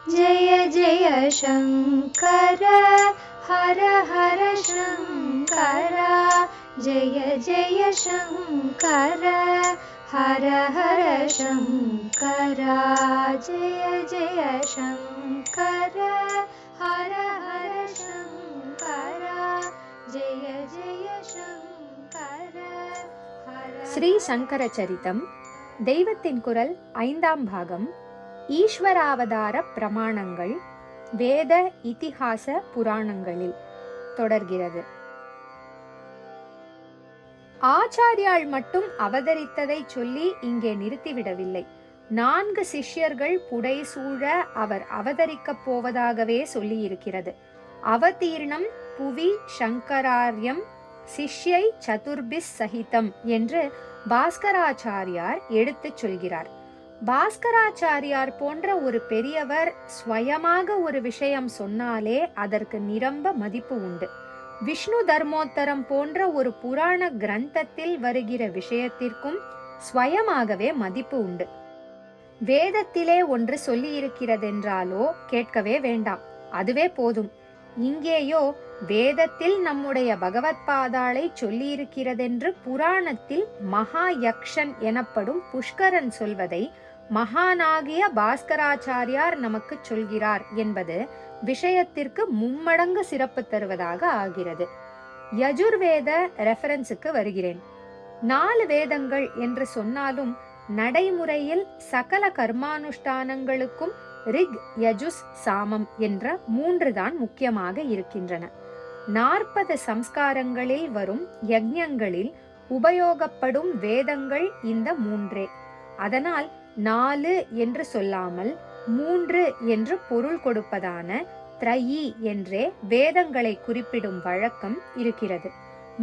जय जय शङ्कर हर हर शङ्कर जय जय शङ्कर हर हर शङ्कर जय जय शङ्कर हर हर शङ्कर जय जय शङ्कर ஸ்ரீ சங்கர சரிதம் தெய்வத்தின் குரல் 5ஆம் பாகம் ஈஸ்வராவதார பிரமாணங்கள் வேத இதிகாச புராணங்களில் தொடர்கிறது. ஆச்சாரியால் மட்டும் அவதரித்ததை சொல்லி இங்கே நிறுத்திவிடவில்லை. 4 சிஷ்யர்கள் புடைசூழ அவர் அவதரிக்கப் போவதாகவே சொல்லி இருக்கிறது. அவதீர்ணம் புவி சங்கரார்யம் சிஷ்யை சதுர்பிஸ் சகிதம் என்று பாஸ்கராச்சாரியார் எடுத்துச் சொல்கிறார். பாஸ்கராச்சாரியார் போன்ற ஒரு பெரியவர் ஸ்வயமாக ஒரு விஷயம் சொன்னாலே அதற்கு நிரம்ப மதிப்பு உண்டு. விஷ்ணு தர்மோத்தரம் போன்ற ஒரு புராண கிரந்தத்தில் வருகிற விஷயத்திற்கும் ஸ்வயமாகவே மதிப்பு உண்டு. வேதத்திலே ஒன்று சொல்லி இருக்கிறதென்றாலோ கேட்கவே வேண்டாம், அதுவே போதும். இங்கேயோ வேதத்தில் நம்முடைய பகவத் பாதாளை சொல்லியிருக்கிறதென்று புராணத்தில் மகா யக்ஷன் எனப்படும் புஷ்கரன் சொல்வதை மகானாகிய பாஸ்கராச்சாரியார் நமக்கு சொல்கிறார் என்பது விஷயத்திற்கு மும்மடங்கு சிறப்பு தருவதாக ஆகிறது. யஜுர்வேத ரெஃபரன்ஸுக்கு வருகிறேன். 4 வேதங்கள் என்று சொன்னாலும் நடைமுறையில் சகல கர்மானுஷ்டானங்களுக்கும் ரிக் யஜுஸ் சாமம் என்ற 3 தான் முக்கியமாக இருக்கின்றன. 40 சம்ஸ்காரங்களில் வரும் யஜ்ஞங்களில் உபயோகப்படும் வேதங்கள் இந்த 3. அதனால் 4 என்று சொல்லாமல் 3 என்று பொருள் கொடுப்பதான த்ரயி என்றே வேதங்களை குறிப்பிடும் வழக்கம் இருக்கிறது.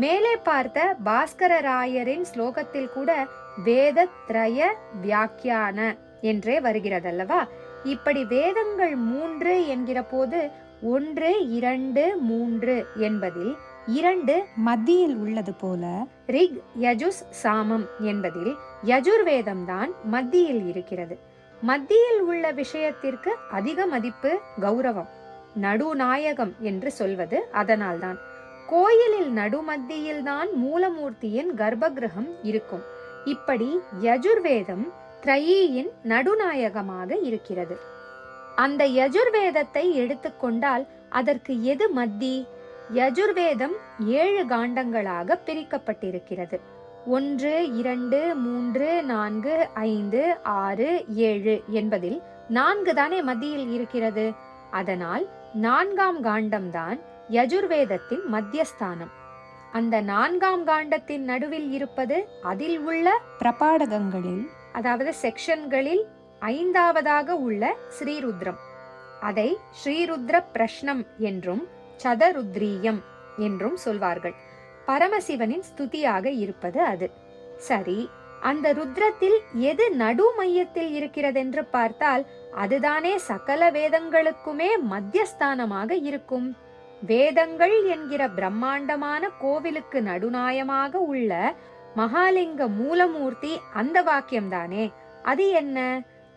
மேலே பார்த்த பாஸ்கரராயரின் ஸ்லோகத்தில் கூட வேத த்ரய வியாக்கியான என்றே வருகிறதல்லவா? இப்படி வேதங்கள் 3 என்கிற போது 1, 2, 3 என்பதில் 2 மத்தியில் உள்ளது போல ரிக் யஜுஸ் சாமம் என்பதில் யஜுர்வேதம் தான் மத்தியில் இருக்கிறது. மத்தியில் உள்ள விஷயத்திற்கு அதிக மதிப்பு, கௌரவம், நடுநாயகம் என்று சொல்வது அதனால்தான். கோயிலில் நடுமத்தியில் தான் மூலமூர்த்தியின் கர்ப்பகிரகம் இருக்கும். இப்படி யஜுர்வேதம் த்ரயீயின் நடுநாயகமாக இருக்கிறது. அந்த யஜுர்வேதத்தை எடுத்துக்கொண்டால் அதற்கு எது மத்தி? யஜுர்வேதம் 7 காண்டங்களாக பிரிக்கப்பட்டிருக்கிறது. 1, 2, 3, 4, 5, 6, 7 என்பதில் 4 தானே மத்தியில் இருக்கிறது. அதனால் 4ஆம் காண்டம்தான் யஜுர்வேதத்தின் மத்தியஸ்தானம். அந்த 4ஆம் காண்டத்தின் நடுவில் இருப்பது அதில் உள்ள பிரபாடகங்களில், அதாவது செக்ஷன்களில் 5ஆவதாக உள்ள ஸ்ரீருத்ரம். அதை ஸ்ரீருத்ர பிரஷ்னம் என்றும் சதருத்ரீயம் என்றும் சொல்வார்கள். பரமசிவனின் ஸ்துதியாக இருப்பது அது. சரி, அந்த ருத்ரத்தில் எது நடு மையத்தில் இருக்கிறதென்று பார்த்தால் அதுதானே சகல வேதங்களுக்குமே மத்தியஸ்தானமாக இருக்கும். வேதங்கள் என்கிற பிரம்மாண்டமான கோவிலுக்கு நடுநாயமாக உள்ள மகாலிங்க மூலமூர்த்தி அந்த வாக்கியம்தானே. அது என்ன?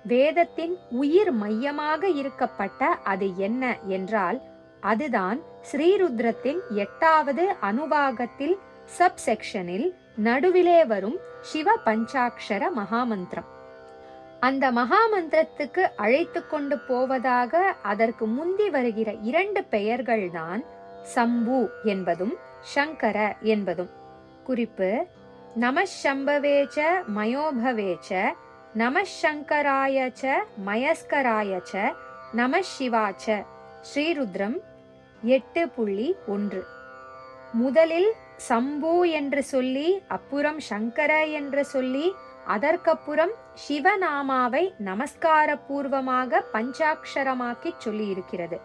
வேதத்தின் உயிர் மையமாக இருக்கப்பட்ட அது என்ன என்றால் அதுதான் ஸ்ரீருத்ரத்தின் 8வது அனுபாகத்தில் சப்செக்ஷனில் நடுவிலே வரும் சிவ பஞ்சாட்சர மகாமந்திரம். அந்த மகாமந்திரத்துக்கு அழைத்து கொண்டு போவதாக அதற்கு முந்தி வருகிற 2 பெயர்கள் தான் சம்பு என்பதும் சங்கர என்பதும். குறிப்பு: நமஷம்பவேச்ச மயோபவேச்ச நமசங்கராயச்ச மயஸ்கராயச்ச நமசிவாச்ச. ஸ்ரீருத்ரம் 8.1. முதலில் சம்பு என்று சொல்லி, அப்புறம் சங்கர என்று சொல்லி, அதற்கப்புறம் சிவநாமாவை நமஸ்கார பூர்வமாக பஞ்சாட்சரமாக்கி சொல்லி இருக்கிறது.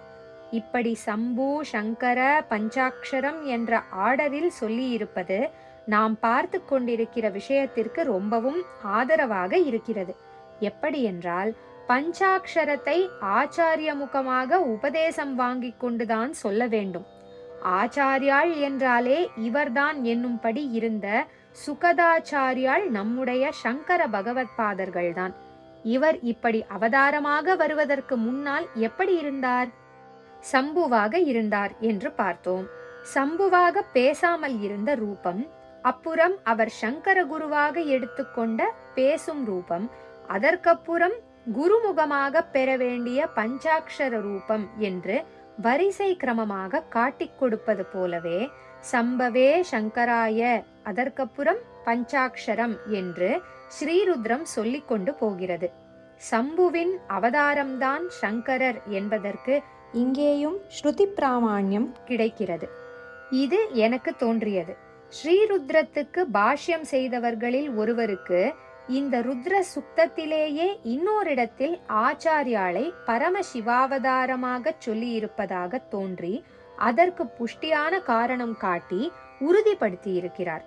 இப்படி சம்பு, சங்கர, பஞ்சாட்சரம் என்ற ஆர்டரில் சொல்லி இருப்பது நாம் பார்த்து கொண்டிருக்கிற விஷயத்திற்கு ரொம்பவும் ஆதரவாக இருக்கிறது. எப்படி என்றால், பஞ்சாட்சரத்தை ஆச்சாரிய முகமாக உபதேசம் வாங்கி கொண்டுதான் சொல்ல வேண்டும். ஆச்சாரியாள் என்றாலே இவர்தான் என்னும்படி இருந்த சுகதாச்சாரியாள் நம்முடைய சங்கர பகவத் பாதர்கள்தான். இவர் இப்படி அவதாரமாக வருவதற்கு முன்னால் எப்படி இருந்தார்? சம்புவாக இருந்தார் என்று பார்த்தோம். சம்புவாக பேசாமல் இருந்த ரூபம், அப்புறம் அவர் சங்கர குருவாக எடுத்துக்கொண்ட பேசும் ரூபம், அதற்கப்புறம் குருமுகமாக பெற வேண்டிய பஞ்சாட்சர ரூபம் என்று வரிசை கிரமமாக காட்டிக் கொடுப்பது போலவே சம்பவே சங்கராய, அதற்கப்புறம் பஞ்சாட்சரம் என்று ஸ்ரீருத்ரம் சொல்லிக் கொண்டு போகிறது. சம்புவின் அவதாரம்தான் சங்கரர் என்பதற்கு இங்கேயும் ஸ்ருதி பிராமாண்யம் கிடைக்கிறது. இது எனக்கு தோன்றியது. ஸ்ரீருத்ரத்துக்கு பாஷ்யம் செய்தவர்களில் ஒருவருக்கு இந்த ருத்ர சுக்தத்திலேயே இன்னோரிடத்தில் ஆச்சாரியாளை பரமசிவாவதாரமாக சொல்லி இருப்பதாக தோன்றி அதற்கு புஷ்டியான காரணம் காட்டி உறுதிப்படுத்தி இருக்கிறார்.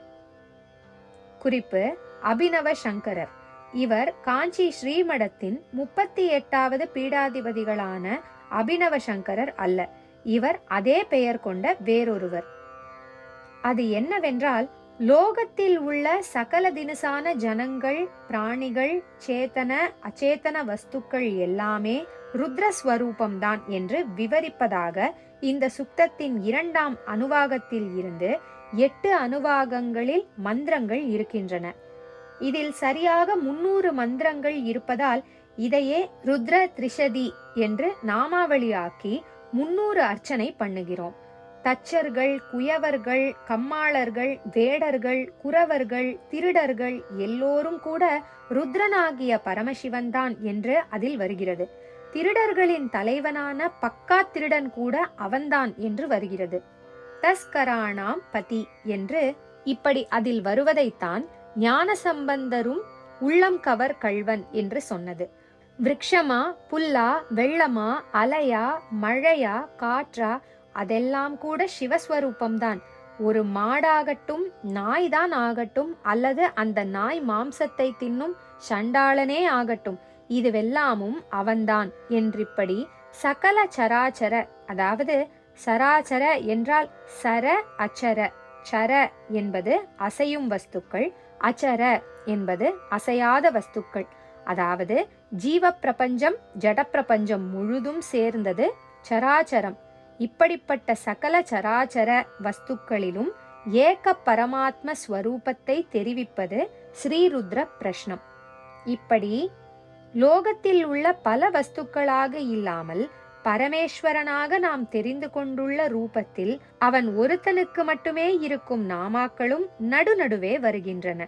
குறிப்பு: அபினவ சங்கரர். இவர் காஞ்சி ஸ்ரீமடத்தின் 38வது பீடாதிபதிகளான அபினவ சங்கரர் அல்ல. இவர் அதே பெயர் கொண்ட வேறொருவர். அது என்னவென்றால், லோகத்தில் உள்ள சகல தினசான ஜனங்கள், பிராணிகள், சேத்தன அச்சேதன வஸ்துக்கள் எல்லாமே ருத்ரஸ்வரூபம்தான் என்று விவரிப்பதாக இந்த சுக்தத்தின் 2ஆம் அனுவாகத்தில் இருந்து 8 அனுவாகங்களில் மந்திரங்கள் இருக்கின்றன. இதில் சரியாக 300 மந்திரங்கள் இருப்பதால் இதையே ருத்ர திரிஷதி என்று நாமாவளியாக்கி 300 அர்ச்சனை பண்ணுகிறோம். தச்சர்கள், குயவர்கள், கம்மாளர்கள், வேடர்கள், குறவர்கள், திருடர்கள் எல்லோரும் கூட ருத்ரனாகிய பரமசிவன்தான் என்று அதில் வருகிறது. திருடர்களின் தலைவனான பக்கா திருடன் கூட அவன்தான் என்று வருகிறது. தஸ்கராணாம் பதி என்று இப்படி அதில் வருவதைத்தான் ஞான சம்பந்தரும் உள்ளம் கவர் கள்வன் என்று சொன்னது. விருட்சமா, புல்லா, வெள்ளமா, அலையா, மழையா, காற்றா, அதெல்லாம் கூட சிவஸ்வரூபம்தான். ஒரு மாடாகட்டும், நாய்தான் ஆகட்டும், அல்லது அந்த நாய் மாம்சத்தை தின்னும் சண்டாளனே ஆகட்டும், இதுவெல்லாமும் அவன்தான் என்றிப்படி சகல சராச்சர, அதாவது சராச்சர என்றால் சர அச்சர, சர என்பது அசையும் வஸ்துக்கள், அச்சர என்பது அசையாத வஸ்துக்கள், அதாவது ஜீவ பிரபஞ்சம் ஜட பிரபஞ்சம் முழுதும் சேர்ந்தது சராச்சரம். இப்படிப்பட்ட சகல சராச்சர வஸ்துக்களிலும் ஏக பரமாத்ம ஸ்வரூபத்தை தெரிவிப்பது ஸ்ரீருத்ர பிரஷ்னம். இப்படி லோகத்தில் உள்ள பல வஸ்துக்களாக இல்லாமல் பரமேஸ்வரனாக நாம் தெரிந்து கொண்டுள்ள ரூபத்தில் அவன் ஒருத்தனுக்கு மட்டுமே இருக்கும் நாமாக்களும் நடுநடுவே வருகின்றன.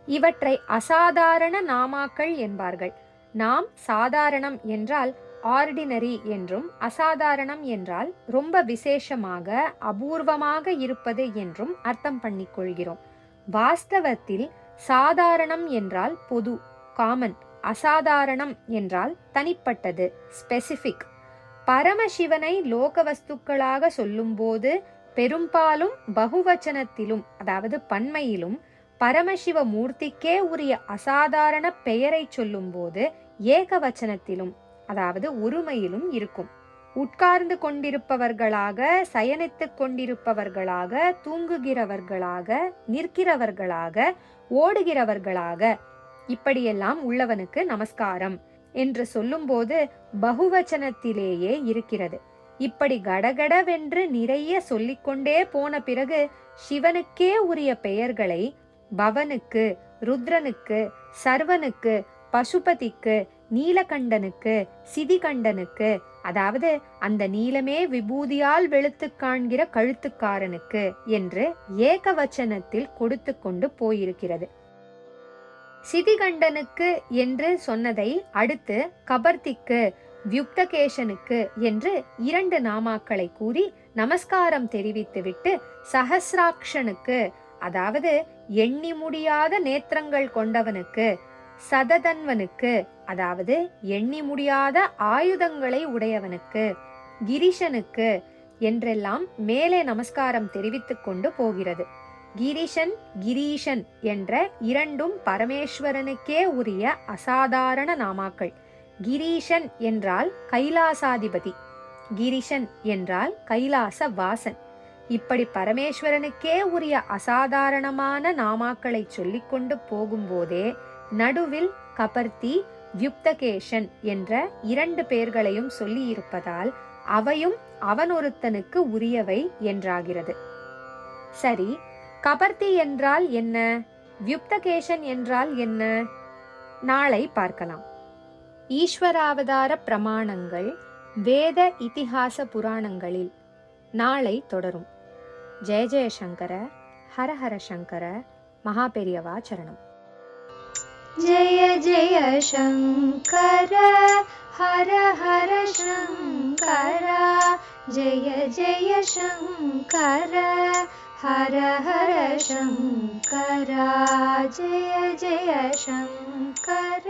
இவற்றை அசாதாரண நாமாக்கள் என்பார்கள். நாம் சாதாரணம் என்றால் ஆர்டினரி என்றும், அசாதாரணம் என்றால் ரொம்ப விசேஷமாக அபூர்வமாக இருப்பது என்றும் அர்த்தம் பண்ணிக்கொள்கிறோம். வாஸ்தவத்தில் சாதாரணம் என்றால் பொது, காமன், அசாதாரணம் என்றால் தனிப்பட்டது, ஸ்பெசிபிக். பரமசிவனை லோக வஸ்துக்களாக சொல்லும்போது பெரும்பாலும் பகுவச்சனத்திலும், அதாவது பன்மையிலும், பரமசிவ மூர்த்திக்கே உரிய அசாதாரண பெயரை சொல்லும் போது ஏகவச்சனத்திலும், அதாவது ஒருமையிலும் இருக்கும். உட்கார்ந்து கொண்டிருப்பவர்களாக, சயனித்துக் கொண்டிருப்பவர்களாக, தூங்குகிறவர்களாக, நிற்கிறவர்களாக, ஓடுகிறவர்களாக, இப்படியெல்லாம் உள்ளவனுக்கு நமஸ்காரம் என்று சொல்லும்போது பகுவச்சனத்திலேயே இருக்கிறது. இப்படி கடகடவென்று நிறைய சொல்லிக்கொண்டே போன பிறகு சிவனுக்கே உரிய பெயர்களை பவனுக்கு, ருத்ரனுக்கு, சர்வனுக்கு, பசுபதிக்கு, நீலகண்டனுக்கு, சிதிகண்டனுக்கு, அதாவது அந்த நீலமே விபூதியால் வெளுத்து காண்கிற கழுத்துக்காரனுக்கு என்று ஏகவச்சனத்தில் கொடுத்து கொண்டு போயிருக்கிறது. சிதிகண்டனுக்கு என்று சொன்னதை அடுத்து கபர்த்திக்கு, வியுக்தகேசனுக்கு என்று 2 நாமாக்களை கூறி நமஸ்காரம் தெரிவித்துவிட்டு சஹஸ்ராக்ஷனுக்கு, அதாவது எண்ணி முடியாத நேத்திரங்கள் கொண்டவனுக்கு, சததன்வனுக்கு, அதாவது எண்ணி முடியாத ஆயுதங்களை உடையவனுக்கு, கிரிஷனுக்கு என்றெல்லாம் மேலே நமஸ்காரம் தெரிவித்துக் கொண்டு போகிறது. கிரிஷன், கிரீஷன் என்ற 2ம் பரமேஸ்வரனுக்கே உரிய அசாதாரண நாமாக்கள். கிரீஷன் என்றால் கைலாசாதிபதி, கிரிஷன் என்றால் கைலாச வாசன். இப்படி பரமேஸ்வரனுக்கே உரிய அசாதாரணமான நாமாக்களை சொல்லிக்கொண்டு போகும்போதே நடுவில் கபர்த்தி, வியுக்தகேசன் என்ற 2 பெயர்களையும் சொல்லி இருப்பதால் அவையும் அவனொருத்தனுக்கு உரியவை என்றாகிறது. சரி, கபர்த்தி என்றால் என்ன, வியுக்தகேசன் என்றால் என்ன? நாளை பார்க்கலாம். ஈஸ்வராவதார பிரமாணங்கள் வேத இதிகாச புராணங்களில் நாளை தொடரும். ஜெய ஜெயசங்கர, ஹர ஹர சங்கர, மகாபெரியவா சரணம். जय जय शङ्कर हर हर शङ्कर, जय जय शङ्कर हर हर शङ्कर, जय जय शङ्कर।